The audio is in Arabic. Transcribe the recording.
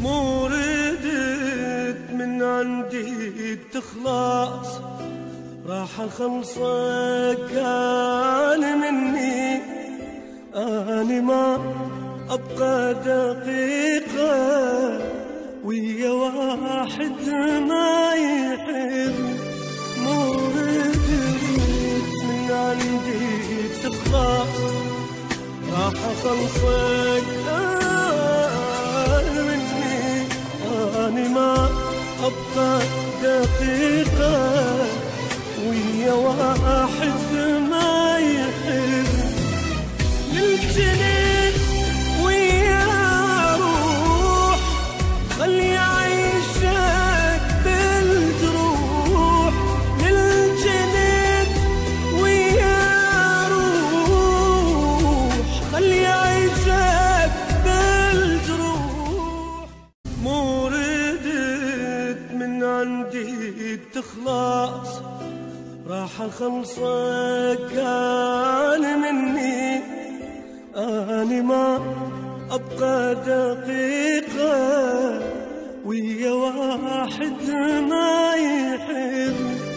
مو ردت من عندي تخلص، راح اخلصك انا مني. اني ما ابقى دقيقة ويا واحد ما يحب. مو ردت من عندي تخلص، راح اخلصك انا مني. اني ما ابقى دقيقة ويا واحد ما يحب. للجنين ويا روح خلي عيشك بالجروح. للجنين ويا روح خلي عيشك بالجروح. مو ردت من عندي تخلص، راح اخلصك انا مني. اني ما ابقى دقيقة ويا واحد ما يحب.